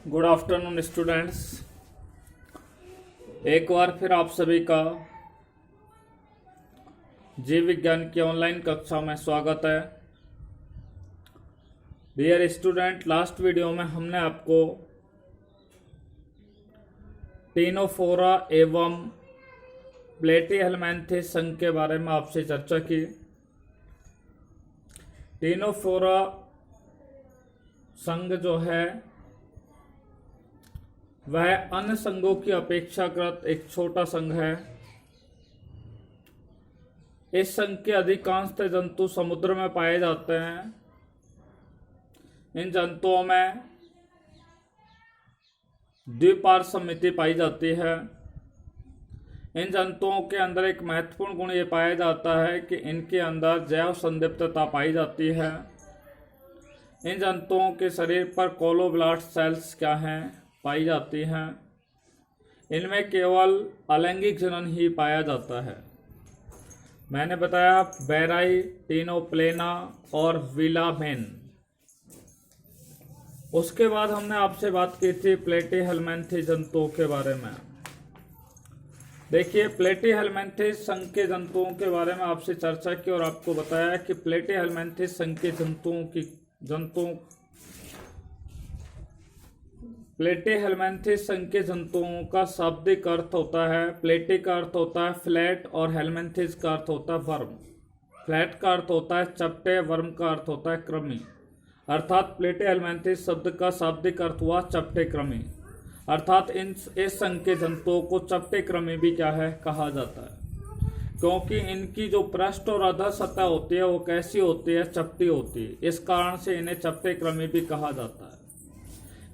Good afternoon students. एक बार फिर आप सभी का जीव विज्ञान की ऑनलाइन कक्षा में स्वागत है। डियर स्टूडेंट, लास्ट वीडियो में हमने आपको टीनोफोरा एवं प्लेटीहेलमिन्थेस संघ के बारे में आपसे चर्चा की। टीनोफोरा संघ जो है वह अन्य संघों की अपेक्षाकृत एक छोटा संघ है। इस संघ के अधिकांश जंतु समुद्र में पाए जाते हैं। इन जंतुओं में द्विपार्श्वमिति पाई जाती है। इन जंतुओं के अंदर एक महत्वपूर्ण गुण ये पाया जाता है कि इनके अंदर जैव संदिग्धता पाई जाती है। इन जंतुओं के शरीर पर कोलोब्लास्ट सेल्स क्या हैं पाई जाती हैं। इनमें केवल अलैंगिक जनन ही पाया जाता है। मैंने बताया बेराई, टीनोप्लेना और विलामेन। उसके बाद हमने आपसे बात की थी प्लेटीहेलमिन्थेस जंतुओं के बारे में। देखिए, प्लेटीहेलमिन्थेस संघ के जंतुओं के बारे में आपसे चर्चा की और आपको बताया कि प्लेटीहेलमिन्थेस संघ के प्लेटीहेलमिन्थेस संघ के जंतुओं का शाब्दिक अर्थ होता है प्लेटी का अर्थ होता है फ्लैट और हेलमिन्थेस का अर्थ होता है वर्म। फ्लैट का अर्थ होता है चपटे, वर्म का अर्थ होता है कृमि। अर्थात प्लेटीहेलमिन्थेस शब्द का शाब्दिक अर्थ हुआ चपटे कृमि। अर्थात इस संघ के जंतुओं को चपटे कृमि भी क्या है कहा जाता है, क्योंकि इनकी जो पृष्ठ और अधर सतह होती है वो कैसी होती है, चपटी होती है। इस कारण से इन्हें चपटे कृमि भी कहा जाता है।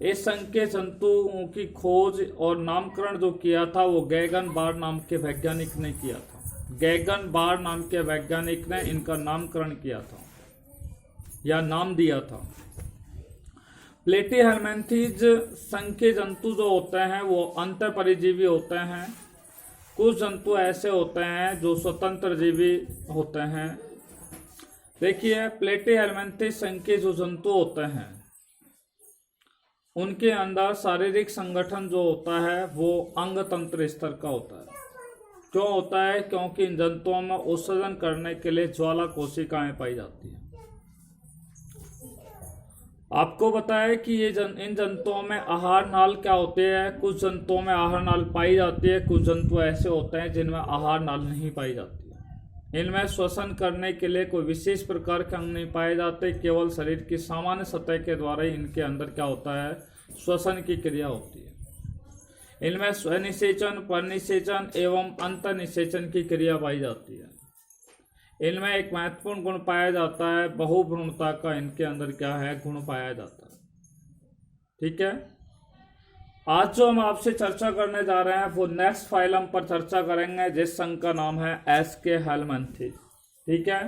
इस संघ के जंतुओं की खोज और नामकरण जो किया था वो गैगन बार नाम के वैज्ञानिक ने किया था। गैगन बार नाम के वैज्ञानिक ने इनका नामकरण किया था या नाम दिया था। प्लेटीहेलमिन्थेस संघ के जंतु जो होते हैं वो अंतःपरिजीवी होते हैं। कुछ जंतु ऐसे होते हैं जो स्वतंत्र जीवी होते हैं। देखिए, प्लेटीहेलमिन्थेस संघ के जो जंतु होते हैं उनके अंदर शारीरिक संगठन जो होता है वो अंग तंत्र स्तर का होता है। क्यों होता है? क्योंकि इन जंतुओं में उत्सर्जन करने के लिए ज्वाला कोशिकाएं पाई जाती हैं। आपको बताया कि इन जंतुओं में आहार नाल क्या होते हैं। कुछ जंतुओं में आहार नाल पाई जाती है, कुछ जंतु ऐसे होते हैं जिनमें आहार नाल नहीं पाई जाती है। इनमें श्वसन करने के लिए कोई विशेष प्रकार के अंग नहीं पाए जाते, केवल शरीर की सामान्य सतह के द्वारा ही इनके अंदर क्या होता है, श्वसन की क्रिया होती है। इनमें स्वनिषेचन, परनिषेचन एवं अंतर्निषेचन की क्रिया पाई जाती है। इनमें एक महत्वपूर्ण गुण पाया जाता है बहुभ्रूणता का। इनके अंदर क्या है, गुण पाया जाता है। ठीक है, आज जो हम आपसे चर्चा करने जा रहे हैं वो नेक्स्ट फाइलम पर चर्चा करेंगे, जिस संघ का नाम है एस्केहेलमिन्थेस। ठीक है,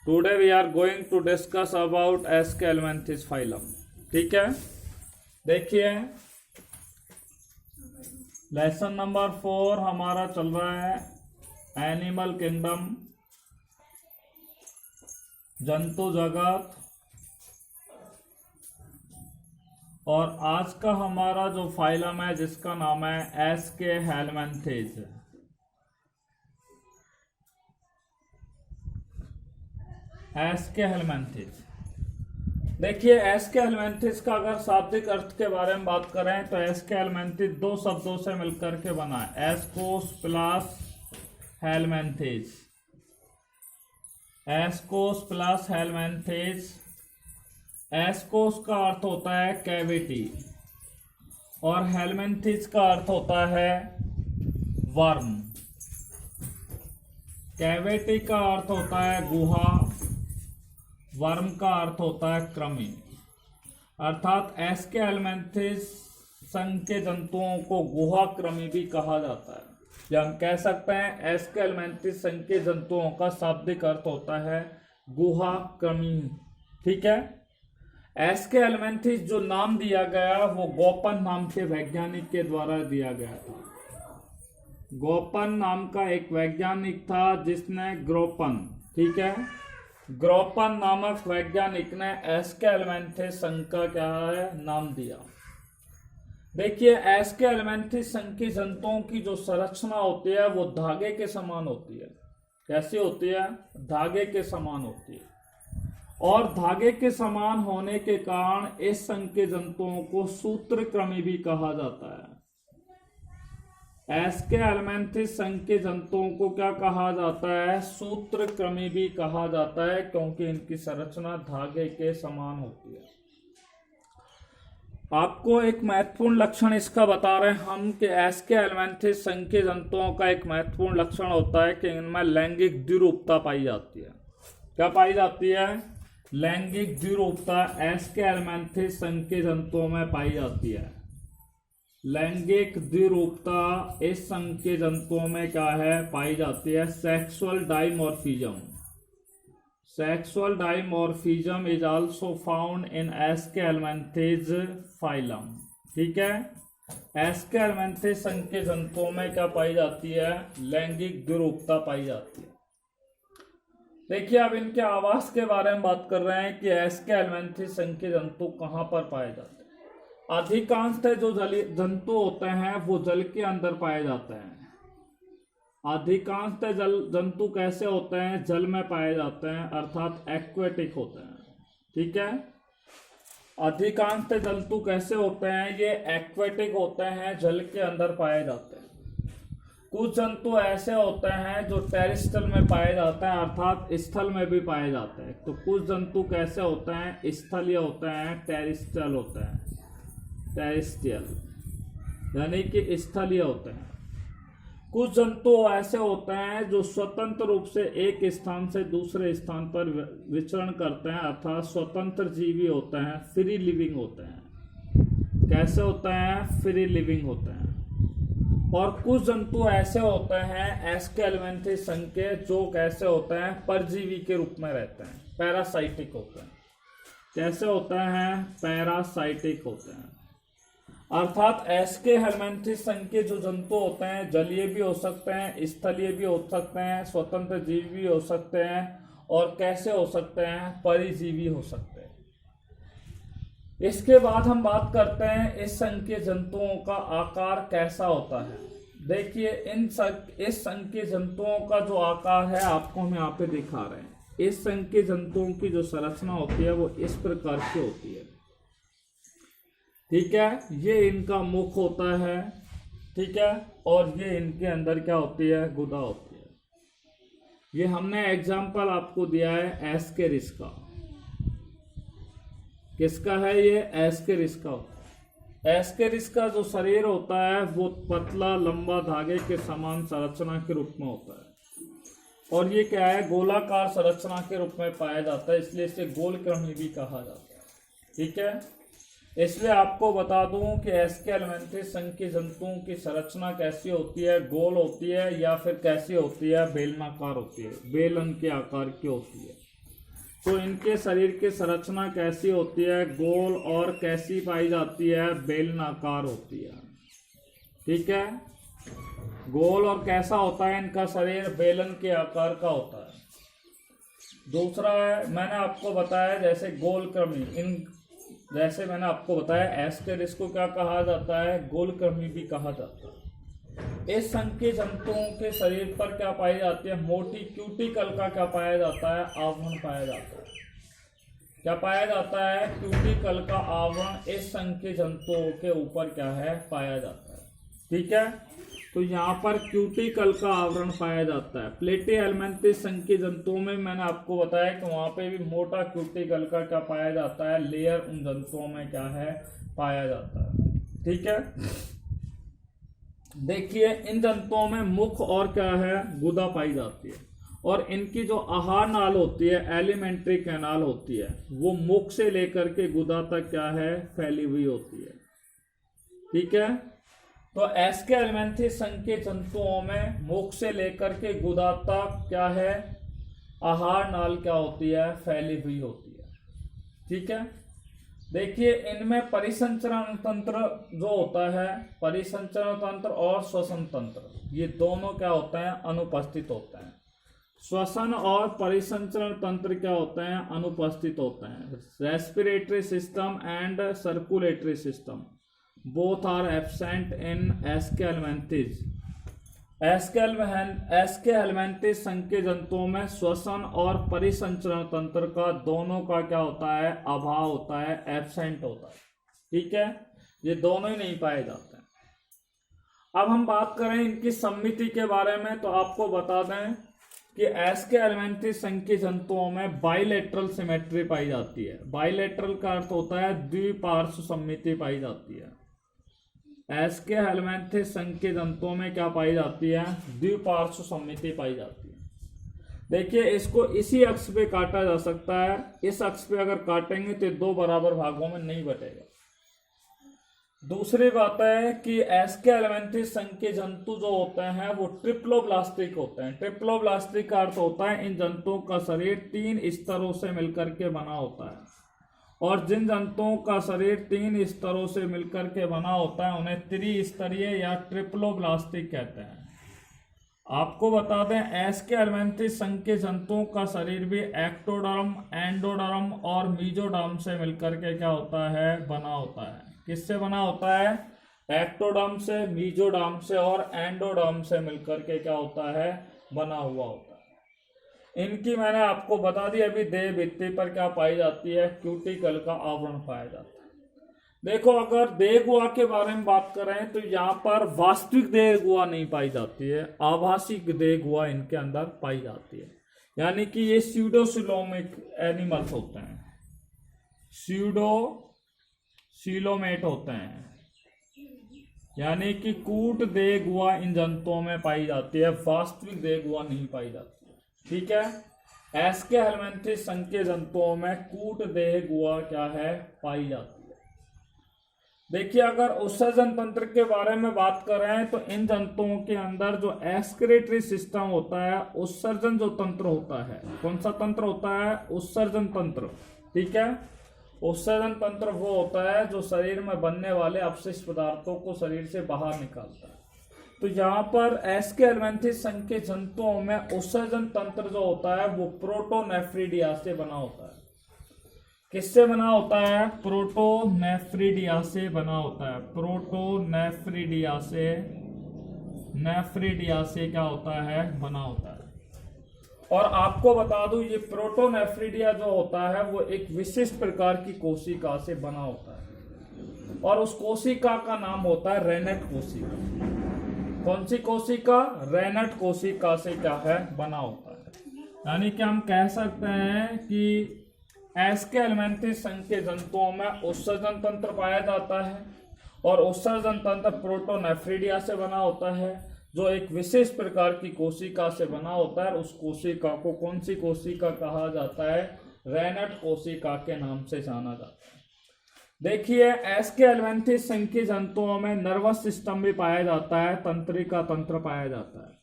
today we are going to discuss about Aschelminthes phylum. ठीक है, देखिए लेसन नंबर 4 हमारा चल रहा है एनिमल किंगडम, जंतु जगत। और आज का हमारा जो फाइलम है जिसका नाम है एस्केहेलमिन्थेस। एस्केहेलमिन्थेस, देखिए एस्केहेलमिन्थेस का अगर शाब्दिक अर्थ के बारे में बात करें तो एस्केहेलमिन्थेस दो शब्दों से मिलकर के बना है, एस्कोस प्लस हेलमिन्थेस। एस्कोस प्लस हेलमिन्थेस। एस्कोस का अर्थ होता है कैविटी और हेलमिन्थेस का अर्थ होता है वर्म। कैविटी का अर्थ होता है गुहा, वर्म का अर्थ होता है कृमि। अर्थात एस्केहेलमिन्थेस संघ के जंतुओं को गुहा कृमि भी कहा जाता है, या हम कह सकते हैं एस्केहेलमिन्थेस संघ के जंतुओं का शाब्दिक अर्थ होता है गुहा कृमि। ठीक है, एस्केहेलमिन्थेस जो नाम दिया गया वो गोपन नाम के वैज्ञानिक के द्वारा दिया गया था। गोपन नाम का एक वैज्ञानिक था जिसने ग्रोपन, ठीक है, ग्रोपन नामक वैज्ञानिक ने एस्केहेलमिन्थेस संघ का क्या है नाम दिया। देखिए एस के एलिमेंट्री संघ की जंतुओं की जो संरचना होती है वो धागे के समान होती है। कैसी होती है? धागे के समान होती है। और धागे के समान होने के कारण इस संघ के जंतुओं को सूत्रक्रमी भी कहा जाता है। एस के एलिमेंट्री संघ के जंतुओं को क्या कहा जाता है? सूत्रक्रमी भी कहा जाता है, क्योंकि इनकी संरचना धागे के समान होती है। आपको एक महत्वपूर्ण लक्षण इसका बता रहे हैं हम कि एस के एलिमेंट्री संघ के जंतुओं का एक महत्वपूर्ण लक्षण होता है कि इनमें लैंगिक द्विरूपता पाई जाती है। क्या पाई जाती है? लैंगिक द्विरूपता एस के एलिमेंट्री संघ के जंतुओं में पाई जाती है। लैंगिक द्विरूपता इस संघ के जंतुओं में क्या है? पाई जाती है। Sexual dimorphism. Sexual dimorphism is also found in S के एलिमेंट्रीज फाइलम। ठीक है, एस के एलिमेंट्री संघ के जंतुओं में क्या पाई जाती है? लैंगिक द्विरूपता पाई जाती है। देखिए अब इनके आवास के बारे में बात कर रहे हैं कि एस के एलिमेंट्री संघ के जंतु कहाँ पर पाए जाते हैं। अधिकांशतः जो जंतु होते हैं वो जल के अंदर पाए जाते हैं। अधिकांशतः जंतु कैसे होते हैं? जल में पाए जाते हैं, अर्थात एक्वेटिक होते हैं। ठीक है, अधिकांशतः जंतु कैसे होते हैं? ये एक्वेटिक होते हैं, जल के अंदर पाए जाते हैं। कुछ जंतु ऐसे होते हैं जो टेरेस्ट्रियल में पाए जाते हैं, अर्थात स्थल में भी पाए जाते हैं। तो कुछ जंतु कैसे होते हैं? स्थलीय होते हैं, टेरेस्ट्रियल होते हैं। टेरेस्ट्रियल यानी कि स्थलीय होते हैं। कुछ जंतु ऐसे होते हैं जो स्वतंत्र रूप से एक स्थान से दूसरे स्थान पर विचरण करते हैं, अर्थात स्वतंत्र जीवी होते हैं, फ्री लिविंग होते हैं। कैसे होते हैं? फ्री लिविंग होते हैं। और कुछ जंतु ऐसे होते हैं एस के एलिमेंट्री संघ के जो कैसे होते हैं? परजीवी के रूप में रहते हैं, पैरासाइटिक होते हैं। कैसे होते हैं? पैरासाइटिक होते हैं। अर्थात एस के एलिमेंट्री संघ के जो जंतु होते हैं जलीय भी हो सकते हैं, स्थलीय भी हो सकते हैं, स्वतंत्र जीवी भी हो सकते हैं, और कैसे हो सकते हैं? परिजीवी हो सकते हैं। इसके बाद हम बात करते हैं इस संघ के जंतुओं का आकार कैसा होता है। देखिए इस संघ के जंतुओं का जो आकार है आपको हम यहाँ पे दिखा रहे हैं। इस संघ के जंतुओं की जो संरचना होती है वो इस प्रकार की होती है। ठीक है, ये इनका मुख होता है। ठीक है, और ये इनके अंदर क्या होती है? गुदा होती है। ये हमने एग्जाम्पल आपको दिया है एस्केरिस का। किसका है ये? एस्केरिस का होता है। एस्केरिस का जो शरीर होता है वो पतला लंबा धागे के समान संरचना के रूप में होता है, और ये क्या है? गोलाकार संरचना के रूप में पाया जाता है, इसलिए इसे गोलक्रमी भी कहा जाता है। ठीक है, इसलिए आपको बता दूं कि एस के एलिमेंट्री संघ के जंतुओं की संरचना कैसी होती है? गोल होती है, या फिर कैसी होती है? बेलनाकार होती है, बेलन के आकार की होती है। तो इनके शरीर की संरचना कैसी होती है? गोल, और कैसी पाई जाती है? बेलनाकार होती है। ठीक है, गोल और कैसा होता है इनका शरीर? बेलन के आकार का होता है। दूसरा है, मैंने आपको बताया जैसे गोलक्रमी, जैसे मैंने आपको बताया एस्केरिस को क्या कहा जाता है? गोलक्रमी भी कहा जाता है। इस संघ के जंतुओं के शरीर पर क्या पाई जाती है? मोटी क्यूटिकल का क्या पाया जाता है? आवरण पाया जाता है। क्या पाया जाता है? क्यूटिकल का आवरण इस संघ के जंतुओं के ऊपर क्या है? पाया जाता है। ठीक है, तो यहाँ पर क्यूटिकल का आवरण पाया जाता है। प्लेटी एलिमेंट्री संघ के जंतुओं में मैंने आपको बताया कि वहां पे भी मोटा क्यूटिकल का क्या पाया जाता है? लेयर उन जंतुओं में क्या है? पाया जाता है। ठीक है, देखिए इन जंतुओं में मुख और क्या है? गुदा पाई जाती है, और इनकी जो आहार नाल होती है, एलिमेंट्री कैनाल होती है, वो मुख से लेकर के गुदा तक क्या है? फैली हुई होती है। ठीक है, तो एस के एलिमेंट्री संघ के जंतुओं में मुख से लेकर के गुदा तक क्या है? आहार नाल क्या होती है? फैली हुई होती है। ठीक है, देखिए इनमें परिसंचरण तंत्र जो होता है, परिसंचरण तंत्र और श्वसन तंत्र, ये दोनों क्या होते हैं? अनुपस्थित होते हैं। श्वसन और परिसंचरण तंत्र क्या होते हैं? अनुपस्थित होते हैं। Respiratory system and circulatory system both are absent in Aschelminthes. Aschelminthes संघ के जंतुओं में श्वसन और परिसंचरण तंत्र का दोनों का क्या होता है, अभाव होता है, एब्सेंट होता है। ठीक है, ये दोनों ही नहीं पाए जाते हैं। अब हम बात करें इनकी सम्मिति के बारे में, तो आपको बता दें कि एस्के हेलमिंथेस संघ के जंतुओं में बाइलेटरल सिमेट्री पाई जाती है। बाइलेटरल का अर्थ होता है द्विपार्श्व सम्मिति पाई जाती है। एस्के हेलमिंथेस संघ के जंतुओं में क्या पाई जाती है, द्विपार्श्व सम्मिति पाई जाती है। देखिए, इसको इसी अक्ष पे काटा जा सकता है। इस अक्ष पे अगर काटेंगे तो 2 बराबर भागों में नहीं बटेगा। दूसरी बात है कि एस्के हेलमिंथेस संघ के जंतु जो होते हैं वो ट्रिप्लोब्लास्टिक होते हैं। ट्रिप्लोब्लास्टिक का अर्थ होता है इन जंतुओं का शरीर 3 स्तरों से मिलकर के बना होता है, और जिन जंतुओं का शरीर 3 स्तरों से मिलकर के बना होता है उन्हें त्रिस्तरीय या ट्रिप्लोब्लास्टिक कहते हैं। आपको बता दें, एस्के हेलमिंथेस संघ के जंतुओं का शरीर भी एक्टोडर्म, एंडोडर्म और मीजोडर्म से मिलकर के क्या होता है, बना होता है। किससे बना होता है, एक्टोडर्म से, मीजोडर्म से और एंडोडर्म से मिलकर के क्या होता है, बना हुआ होता है। इनकी मैंने आपको बता दी अभी देह भित्ति पर क्या पाई जाती है, क्यूटिकल का आवरण पाया जाता है। देखो, अगर देह गुहा के बारे में बात करें तो यहाँ पर वास्तविक देह गुहा नहीं पाई जाती है, आभासी देह गुहा इनके अंदर पाई जाती है। यानी कि ये स्यूडोसिलोमिक एनिमल्स होते हैं, स्यूडोसिलोमेट होते हैं, यानी कि कूट देह गुहा इन जंतुओं में पाई जाती है, वास्तविक देह गुहा नहीं पाई जाती है। ठीक है, एस्के हेलमिंथेस संघ के जंतुओं में कूट देह गुहा क्या है, पाई जाती है। देखिए, अगर उत्सर्जन तंत्र के बारे में बात करें तो इन जंतुओं के अंदर जो एक्सक्रीटरी सिस्टम होता है, उत्सर्जन जो तंत्र होता है, कौन सा तंत्र होता है, उत्सर्जन तंत्र। ठीक है, उत्सर्जन तंत्र वो होता है जो शरीर में बनने वाले अपशिष्ट पदार्थों को शरीर से बाहर निकालता है। तो यहाँ पर एस्के हेलमिंथेस संघ के जंतुओं में उत्सर्जन तंत्र जो होता है वो प्रोटोनेफ्रिडिया से बना होता है। किससे बना होता है, प्रोटोनेफ्रिडिया से बना होता है। प्रोटोनेफ्रिडिया से, नेफ्रिडिया से क्या होता है, बना होता है। और आपको बता दूं, ये प्रोटोनेफ्रिडिया जो होता है वो एक विशिष्ट प्रकार की कोशिका से बना होता है, और उस कोशिका का नाम होता है रेनट कोशिका। कौन सी कोशिका, रेनट कोशिका से क्या है, बना होता है। यानी कि हम कह सकते हैं कि एस्के हेलमिंथेस संघ के जंतुओं में उत्सर्जन तंत्र पाया जाता है, और उत्सर्जन तंत्र प्रोटोनेफ्रिडिया से बना होता है, जो एक विशेष प्रकार की कोशिका से बना होता है। उस कोशिका को कौन सी कोशिका कहा जाता है, रेनट कोशिका के नाम से जाना जाता है। देखिए, एस्के हेलमिंथेस संघ के जंतुओं में नर्वस सिस्टम भी पाया जाता है, तंत्रिका तंत्र पाया जाता है।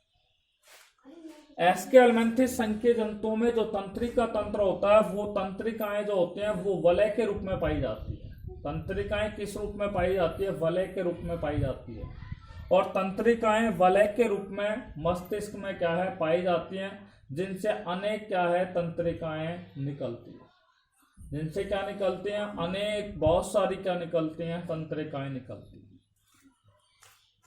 एस्के हेलमिंथेस संघ के जंतुओं में जो तंत्रिका तंत्र होता है, वो तंत्रिकाएं जो होते हैं वो वलय के रूप में पाई जाती है। तंत्रिकाएं किस रूप में पाई जाती है, वलय के रूप में पाई जाती है। और तंत्रिकाएं वलय के रूप में मस्तिष्क में क्या है, पाई जाती हैं, जिनसे अनेक क्या है, तंत्रिकाएं निकलती है। जिनसे क्या निकलती हैं, अनेक, बहुत सारी क्या निकलती हैं, तंत्रिकाएं निकलती हैं।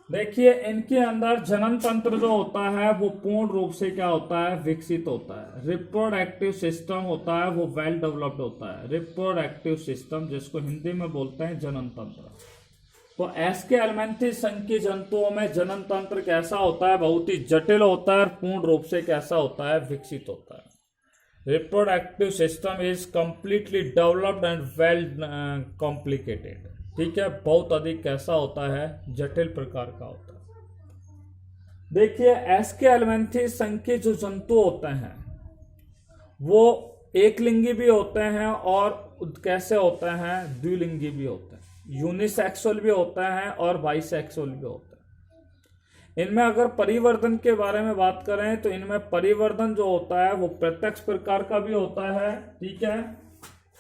देखिए, इनके अंदर जनन तंत्र जो होता है वो पूर्ण रूप से क्या होता है, विकसित होता है। रिप्रोडक्टिव सिस्टम होता है वो वेल डेवलप्ड होता है। रिप्रोडक्टिव सिस्टम, जिसको हिंदी में बोलते हैं जनन तंत्र। तो एस्के हेलमिंथेस संघ के जंतुओं में जनन तंत्र कैसा होता है, बहुत ही जटिल होता है, और पूर्ण रूप से कैसा होता है, विकसित होता है। Reproductive system is completely developed and well complicated. ठीक है, बहुत अधिक कैसा होता है, जटिल प्रकार का होता है। देखिए, एस्के हेलमिंथेस संघ के जो जंतु होते हैं वो एक लिंगी भी होते हैं, और कैसे होते हैं, द्विलिंगी भी होते हैं। यूनिसेक्सुअल भी होता है और बाइसेक्सुअल भी होता है। इनमें अगर परिवर्तन के बारे में बात करें तो इनमें परिवर्तन जो होता है वो प्रत्यक्ष प्रकार का भी होता है। ठीक है,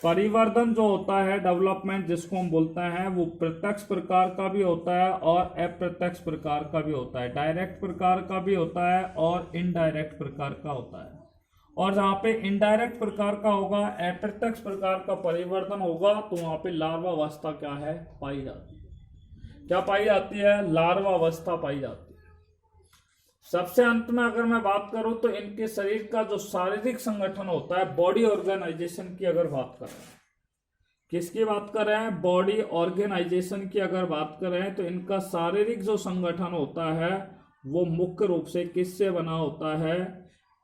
परिवर्तन जो होता है, डेवलपमेंट जिसको हम बोलते हैं, वो प्रत्यक्ष प्रकार का भी होता है और अप्रत्यक्ष प्रकार का भी होता है। डायरेक्ट प्रकार का भी होता है और इनडायरेक्ट प्रकार का होता है। और जहाँ पे इनडायरेक्ट प्रकार का होगा, अप्रत्यक्ष प्रकार का परिवर्तन होगा, तो वहाँ पे लार्वा अवस्था क्या है, पाई जाती है। क्या पाई जाती है? लार्वा अवस्था पाई जाती है। सबसे अंत में अगर मैं बात करूं तो इनके शरीर का जो शारीरिक संगठन होता है, बॉडी ऑर्गेनाइजेशन की अगर बात करें, किसकी बात कर रहे हैं? बॉडी ऑर्गेनाइजेशन की अगर बात करें तो इनका शारीरिक जो संगठन होता है वो मुख्य रूप से किससे बना होता है?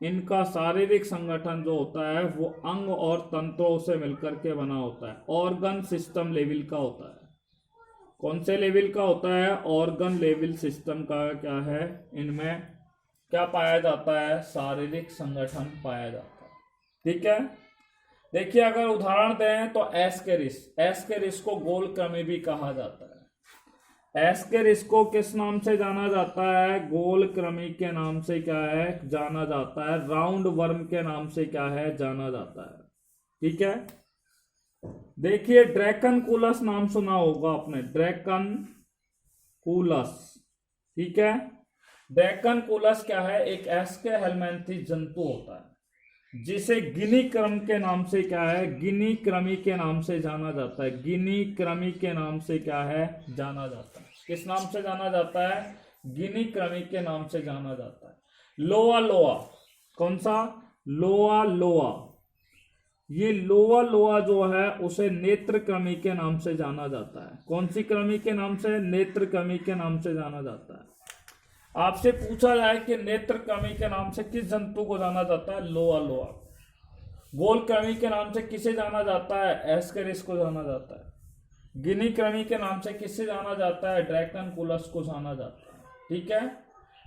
इनका शारीरिक संगठन जो होता है वो अंग और तंत्रों से मिलकर के बना होता है, ऑर्गन सिस्टम लेवल का होता है। कौन से लेवल का होता है? ऑर्गन लेवल सिस्टम का क्या है? इनमें क्या पाया जाता है? शारीरिक संगठन पाया जाता है। ठीक है, देखिए अगर उदाहरण दें तो एस्केरिस को गोलक्रमी भी कहा जाता है। एस्केरिस को किस नाम से जाना जाता है? गोलक्रमी के नाम से क्या है? जाना जाता है। राउंड वर्म के नाम से क्या है? जाना जाता है। ठीक है, देखिए ड्रैकनकुलस नाम सुना होगा आपने, ड्रैकनकुलस। ठीक है, ड्रैकनकुलस क्या है? एक एस्केहेलमिन्थेस जंतु होता है जिसे गिनी क्रम के नाम से क्या है? गिनी क्रमी के नाम से जाना जाता है। गिनी क्रमी के नाम से क्या है? जाना जाता है। किस नाम से जाना जाता है? गिनी क्रमी के नाम से जाना जाता है। लोआ, कौन सा? लोआ, ये लोआ जो है उसे नेत्र क्रमी के नाम से जाना जाता है। कौन सी क्रमी के नाम से? नेत्र क्रमी के नाम से जाना जाता है। आपसे पूछा जाए कि नेत्र क्रमी के नाम से किस जंतु को जाना जाता है? लोआ। गोल क्रमी के नाम से किसे जाना जाता है? एस्केरिस को जाना जाता है। गिनी क्रमी के नाम से किसे जाना जाता है? ड्रैकनकुलस को जाना जाता है। ठीक है,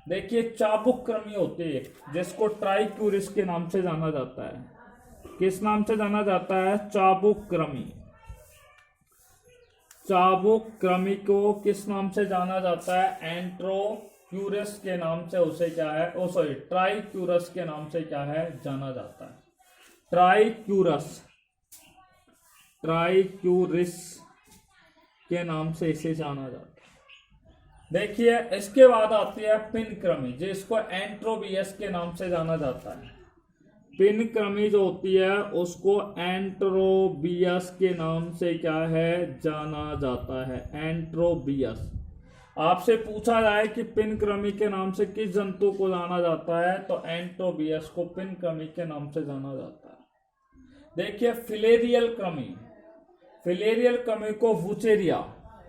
देखिए चाबुक क्रमी होती है जिसको ट्राइक्यूरिस के नाम से जाना जाता है। किस नाम से जाना जाता है? चाबुक क्रमी को किस नाम से जाना जाता है? एंट्रोक्यूरस के नाम से उसे क्या है? ट्राइक्यूरस के नाम से क्या है? जाना जाता है। ट्राइक्यूरिस के नाम से इसे जाना जाता है। देखिए इसके बाद आती है पिन क्रमी जिसको एंट्रोबियस के नाम से जाना जाता है। पिन क्रमी जो होती है उसको एंट्रोबियस के नाम से क्या है? जाना जाता है। एंट्रोबियस। आपसे पूछा जाए कि पिन क्रमी के नाम से किस जंतु को जाना जाता है तो एंट्रोबियस को पिन क्रमी के नाम से जाना जाता है। देखिए फिलेरियल क्रमी को वुचेरिया,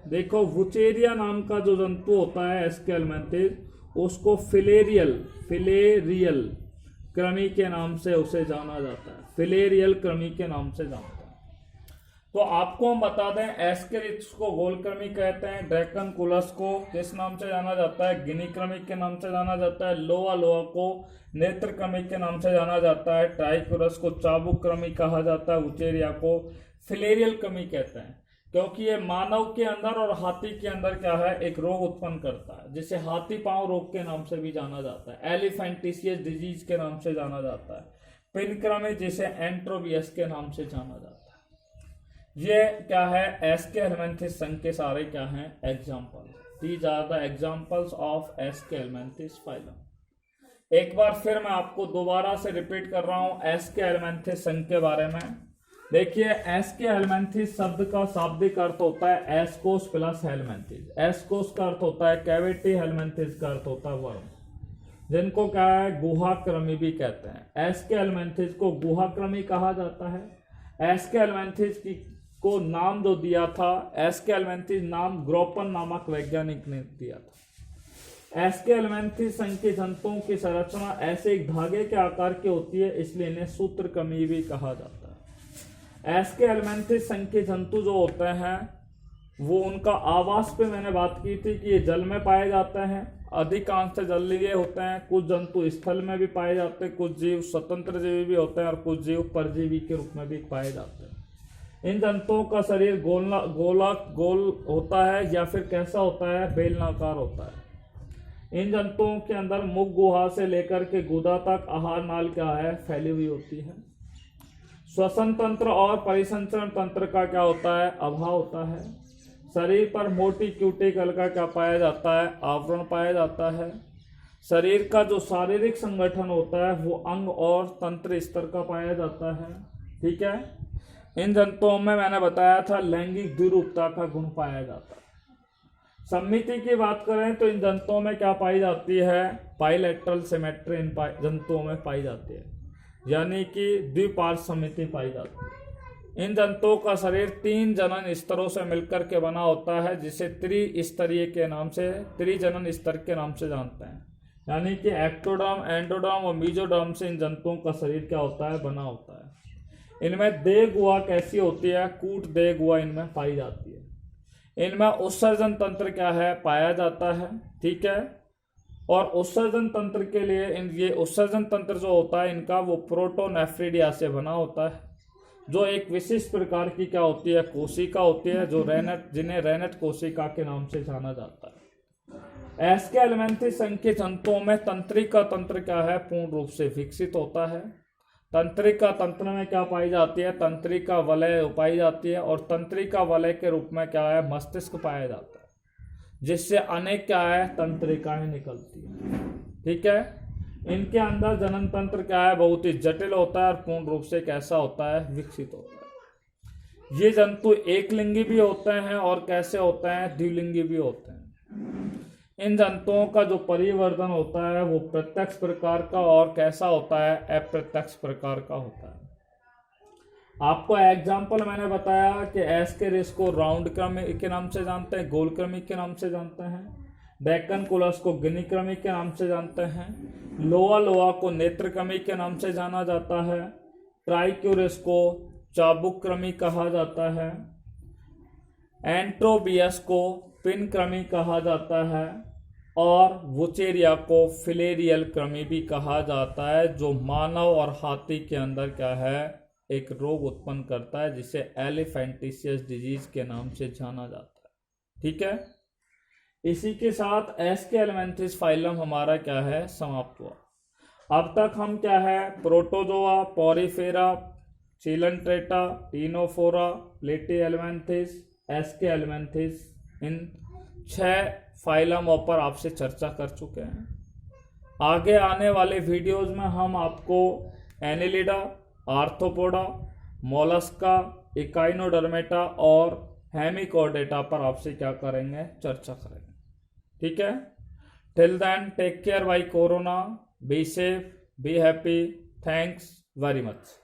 देखो वुचेरिया नाम का जो जंतु होता है एस्केहेलमिन्थेस उसको फिलेरियल क्रमी के नाम से उसे जाना जाता है। फिलेरियल क्रमी के नाम से जानता है। तो आपको हम बता दें एस्केरिस को गोलक्रमी कहते हैं, ड्रैकनकुलस को किस नाम से जाना जाता है? गिनी क्रमी के नाम से जाना जाता है। लोआ को नेत्र क्रमी के नाम से जाना जाता है। ट्राइक्यूरस को चाबुक क्रमी कहा जाता है। उचेरिया को फिलेरियल क्रमी कहते हैं क्योंकि ये मानव के अंदर और हाथी के अंदर क्या है? एक रोग उत्पन्न करता है जिसे हाथी पांव रोग के नाम से भी जाना जाता है। एलिफेंटिशियस डिजीज के नाम से जाना जाता है। पिन क्रमी जिसे एंट्रोबियस के नाम से जाना जाता है। ये क्या है? एस्केहेलमिन्थेस संघ के सारे क्या हैं? Example. These are the examples of Aschelminthes phylum. एक बार फिर मैं आपको दोबारा से रिपीट कर रहा हूं एस्केहेलमिन्थेस संघ के बारे में। देखिए एस्केहेलमिन्थेस शब्द का शाब्दिक अर्थ होता है एस्कोस प्लस हेलमिन्थेस। एस्कोस का अर्थ होता है कैविटी, हेलमिन्थेस का अर्थ होता है वर्म, जिनको क्या है? गुहाक्रमी भी कहते हैं। एस्केहेलमिन्थेस को गुहाक्रमी कहा जाता है। एस्केहेलमिन्थेस को नाम जो दिया था, एस्केहेलमिन्थेस नाम ग्रोपन नामक वैज्ञानिक ने दिया था। एस्केहेलमिन्थेस संघ के जंतुओं की संरचना ऐसे एक धागे के आकार की होती है, इसलिए इन्हें सूत्रक्रमी भी कहा जाता है। एस्केहेलमिन्थेस संघ के जंतु जो होते हैं वो उनका आवास पे मैंने बात की थी कि ये जल में पाए जाते हैं, अधिकांश जलीय होते हैं। कुछ जंतु स्थल में भी पाए जाते हैं, कुछ जीव स्वतंत्र जीवी भी होते हैं और कुछ जीव परजीवी के रूप में भी पाए जाते हैं। इन जंतुओं का शरीर गोल होता है या फिर कैसा होता है? बेलनाकार होता है। इन जंतुओं के अंदर मुख गुहा से लेकर के गुदा तक आहार नाल क्या है? फैली हुई होती है। श्वसन तंत्र और परिसंचरण तंत्र का क्या होता है? अभाव होता है। शरीर पर मोटी क्यूटिकल का क्या पाया जाता है? आवरण पाया जाता है। शरीर का जो शारीरिक संगठन होता है वो अंग और तंत्र स्तर का पाया जाता है। ठीक है, इन जंतुओं में मैंने बताया था लैंगिक द्विरूपता का गुण पाया जाता है। सममिति की बात करें तो इन जंतुओं में क्या पाई जाती है, बाइलेटरल सिमेट्री इन जंतुओं में पाई जाती है, यानी कि द्विपार्श्व सममिति पाई जाती है। इन जंतुओं का शरीर 3 जनन स्तरों से मिलकर के बना होता है, जिसे त्रिस्तरीय के नाम से, त्रिजनन स्तर के नाम से जानते हैं, यानी कि एक्टोडर्म, एंडोडर्म और मीजोडर्म से इन जंतुओं का शरीर क्या होता है, बना होता है। इनमें देह गुहा कैसी होती है, कूट देह गुहा इनमें पाई जाती है। इनमें उत्सर्जन तंत्र क्या है, पाया जाता है, ठीक है। और उत्सर्जन तंत्र के लिए ये उत्सर्जन तंत्र जो होता है इनका, वो प्रोटोनेफ्रिडिया से बना होता है, जो एक विशिष्ट प्रकार की क्या होती है, कोशिका होती है, जो जिन्हें रेनट कोशिका के नाम से जाना जाता है। एस्केलेंथेसिस संघ के जंतुओं में तंत्रिका तंत्र क्या है, पूर्ण रूप से विकसित होता है। तंत्रिका तंत्र में क्या पाई जाती है, तंत्रिका वलय पाई जाती है, और तंत्रिका वलय के रूप में क्या है, मस्तिष्क पाया जाता है, जिससे अनेक क्या है, तंत्रिकाएं निकलती है, ठीक है। इनके अंदर जनन तंत्र क्या है, बहुत ही जटिल होता है और पूर्ण रूप से कैसा होता है, विकसित होता है। ये जंतु एक लिंगी भी होते हैं और कैसे होते हैं, द्विलिंगी भी होते हैं। इन जंतुओं का जो परिवर्तन होता है वो प्रत्यक्ष प्रकार का और कैसा होता है, अप्रत्यक्ष प्रकार का होता है। आपको एग्जाम्पल मैंने बताया कि एस्केरिस को राउंड क्रमी के नाम से जानते हैं, गोल क्रमी के नाम से जानते हैं। डेक्कन कुलस को गिनी क्रमी के नाम से जानते हैं। लोआ लोआ को नेत्र क्रमी के नाम से जाना जाता है। ट्राइक्यूरिस को चाबुक क्रमी कहा जाता है। एंट्रोबियस को पिन क्रमी कहा जाता है, और वुचेरिया को फिलेरियल क्रमी भी कहा जाता है, जो मानव और हाथी के अंदर क्या है, एक रोग उत्पन्न करता है, जिसे एलिफेंटिशियस डिजीज के नाम से जाना जाता है, ठीक है। इसी के साथ एस्केलेंथेसिस फाइलम हमारा क्या है, समाप्त हुआ। अब तक हम क्या है, प्रोटोजोआ, पॉरीफेरा, चिलंट्रेटा, टीनोफोरा, प्लेटीहेल्मिन्थेस, एस्केलेंथेसिस, इन 6 फाइलमों पर आपसे चर्चा कर चुके हैं। आगे आने वाले वीडियोस में हम आपको एनिलिडा, आर्थ्रोपोडा, मोलस्का, इकाइनोडर्मेटा और हेमिकोडेटा पर आपसे क्या करेंगे, चर्चा करेंगे, ठीक है। Till then take care bye corona, be safe, be happy, thanks very much.